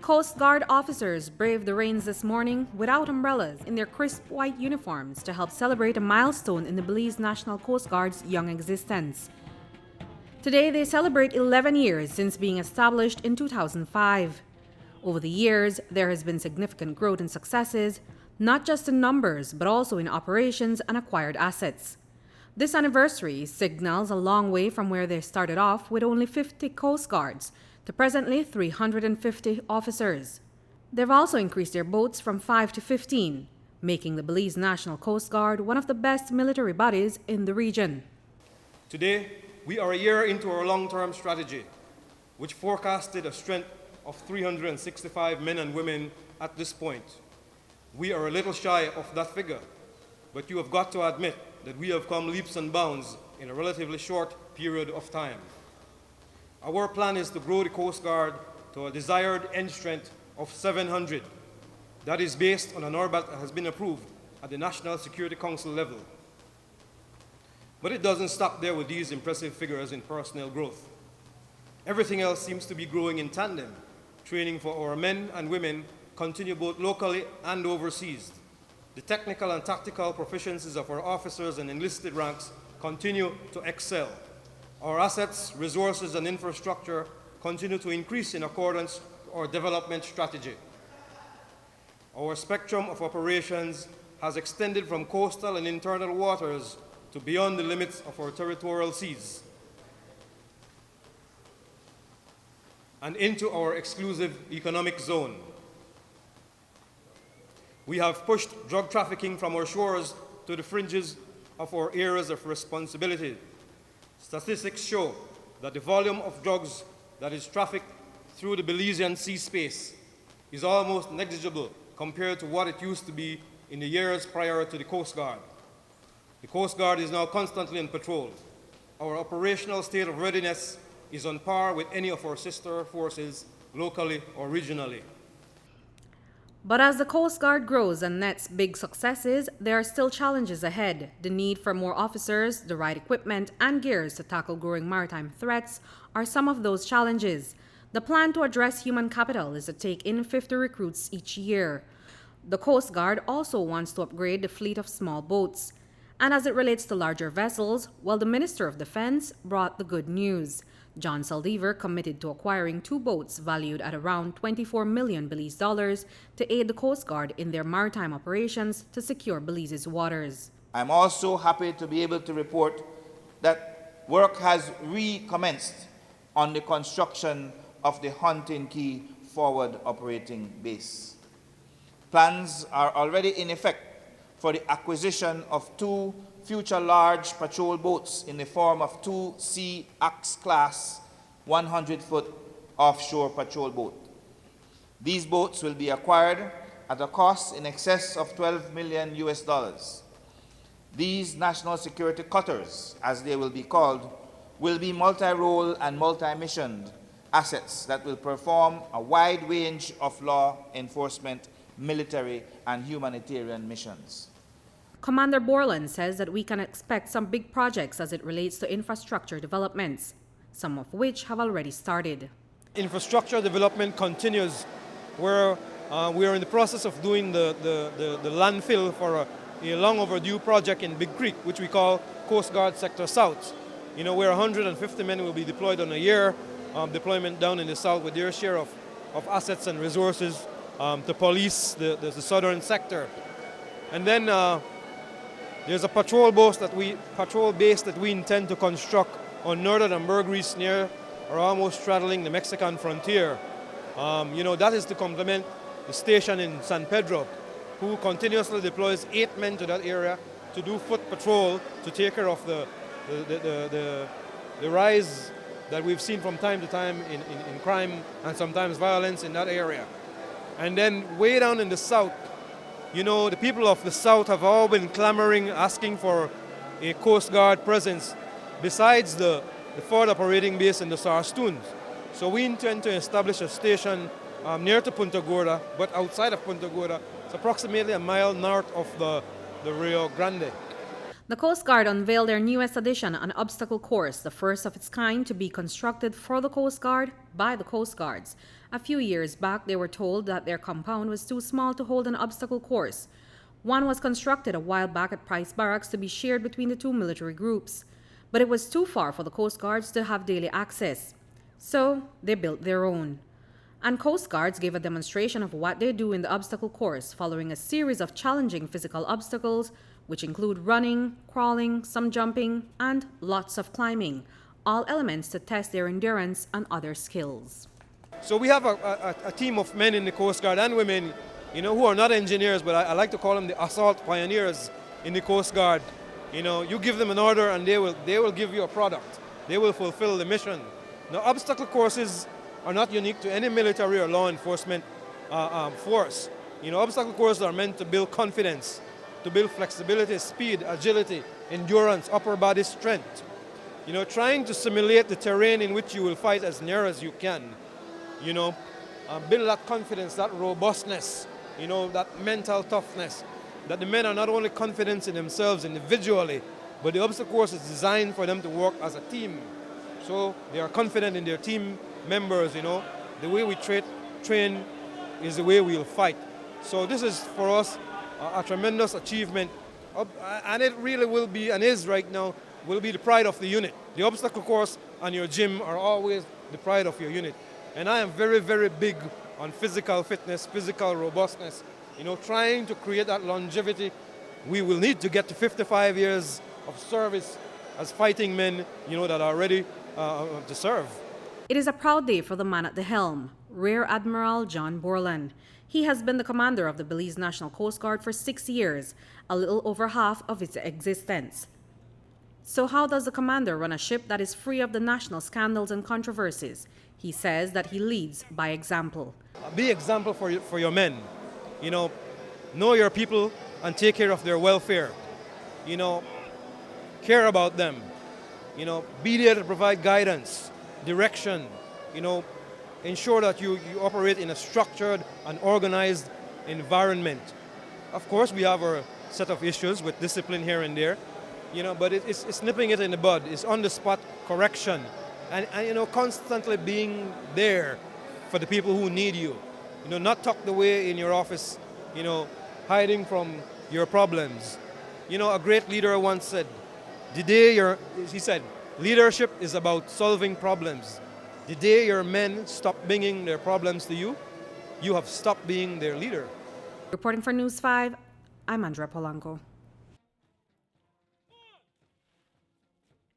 Coast Guard officers braved the rains this morning without umbrellas in their crisp white uniforms to help celebrate a milestone in the Belize National Coast Guard's young existence. Today, they celebrate 11 years since being established in 2005. Over the years, there has been significant growth and successes, not just in numbers, but also in operations and acquired assets. This anniversary signals a long way from where they started off with only 50 Coast Guards to presently 350 officers. They've also increased their boats from 5 to 15, making the Belize National Coast Guard one of the best military bodies in the region. Today, we are a year into our long-term strategy, which forecasted a strength of 365 men and women at this point. We are a little shy of that figure, but you have got to admit that we have come leaps and bounds in a relatively short period of time. Our plan is to grow the Coast Guard to a desired end strength of 700. That is based on an orbit that has been approved at the National Security Council level. But it doesn't stop there with these impressive figures in personnel growth. Everything else seems to be growing in tandem. Training for our men and women continue both locally and overseas. The technical and tactical proficiencies of our officers and enlisted ranks continue to excel. Our assets, resources, and infrastructure continue to increase in accordance with our development strategy. Our spectrum of operations has extended from coastal and internal waters to beyond the limits of our territorial seas and into our exclusive economic zone. We have pushed drug trafficking from our shores to the fringes of our areas of responsibility. Statistics show that the volume of drugs that is trafficked through the Belizean sea space is almost negligible compared to what it used to be in the years prior to the Coast Guard. The Coast Guard is now constantly on patrol. Our operational state of readiness is on par with any of our sister forces locally or regionally. But as the Coast Guard grows and nets big successes, there are still challenges ahead. The need for more officers, the right equipment, and gears to tackle growing maritime threats are some of those challenges. The plan to address human capital is to take in 50 recruits each year. The Coast Guard also wants to upgrade the fleet of small boats. And as it relates to larger vessels, well, the Minister of Defense brought the good news. John Saldivar committed to acquiring 2 boats valued at around 24 million Belize dollars to aid the Coast Guard in their maritime operations to secure Belize's waters. I'm also happy to be able to report that work has recommenced on the construction of the Hunting Key Forward Operating Base. Plans are already in effect for the acquisition of 2 future large patrol boats in the form of 2 Sea Axe class 100-foot offshore patrol boat. These boats will be acquired at a cost in excess of $12 million US. These national security cutters, as they will be called, will be multi-role and multi-missioned assets that will perform a wide range of law enforcement, military, and humanitarian missions. Commander Borland says that we can expect some big projects as it relates to infrastructure developments, some of which have already started. Infrastructure development continues where we are in the process of doing the landfill for a long overdue project in Big Creek, which we call Coast Guard Sector South. You know, where 150 men will be deployed on a year deployment down in the south with their share of assets and resources to police the southern sector. And then there's a patrol base that we intend to construct on northern and Burgrease near or almost straddling the Mexican frontier. That is to complement the station in San Pedro, who continuously deploys 8 men to that area to do foot patrol to take care of the rise that we've seen from time to time in crime and sometimes violence in that area. And then way down in the south, the people of the south have all been clamoring, asking for a Coast Guard presence besides the forward operating base in the Sarstoons. So we intend to establish a station near to Punta Gorda, but outside of Punta Gorda. It's approximately a mile north of the Rio Grande. The Coast Guard unveiled their newest addition, an obstacle course, the first of its kind to be constructed for the Coast Guard by the Coast Guards. A few years back, they were told that their compound was too small to hold an obstacle course. One was constructed a while back at Price Barracks to be shared between the two military groups, but it was too far for the Coast Guards to have daily access. So they built their own. And Coast Guards gave a demonstration of what they do in the obstacle course following a series of challenging physical obstacles, which include running, crawling, some jumping, and lots of climbing, all elements to test their endurance and other skills. So we have a team of men in the Coast Guard and women, who are not engineers, but I like to call them the assault pioneers in the Coast Guard. You give them an order and they will give you a product. They will fulfill the mission. Now, obstacle courses are not unique to any military or law enforcement force. Obstacle courses are meant to build confidence, to build flexibility, speed, agility, endurance, upper body strength. Trying to simulate the terrain in which you will fight as near as you can. Build that confidence, that robustness, that mental toughness, that the men are not only confident in themselves individually, but the obstacle course is designed for them to work as a team. So they are confident in their team members, The way we train is the way we'll fight. So this is for us a tremendous achievement, and it really will be, and is right now, will be the pride of the unit. The obstacle course and your gym are always the pride of your unit. And I am very, very big on physical fitness, physical robustness, trying to create that longevity. We will need to get to 55 years of service as fighting men, that are ready to serve. It is a proud day for the man at the helm, Rear Admiral John Borland. He has been the commander of the Belize National Coast Guard for 6 years, a little over half of its existence. So how does the commander run a ship that is free of the national scandals and controversies? He says that he leads by example. Be example for your men. Know your people and take care of their welfare. Care about them. Be there to provide guidance, direction. Ensure that you operate in a structured and organized environment. Of course, we have our set of issues with discipline here and there, but it's nipping it in the bud. It's on-the-spot correction. And constantly being there for the people who need you. Not tucked away in your office, hiding from your problems. A great leader once said, he said, leadership is about solving problems. The day your men stop bringing their problems to you, you have stopped being their leader. Reporting for News 5, I'm Andrea Polanco.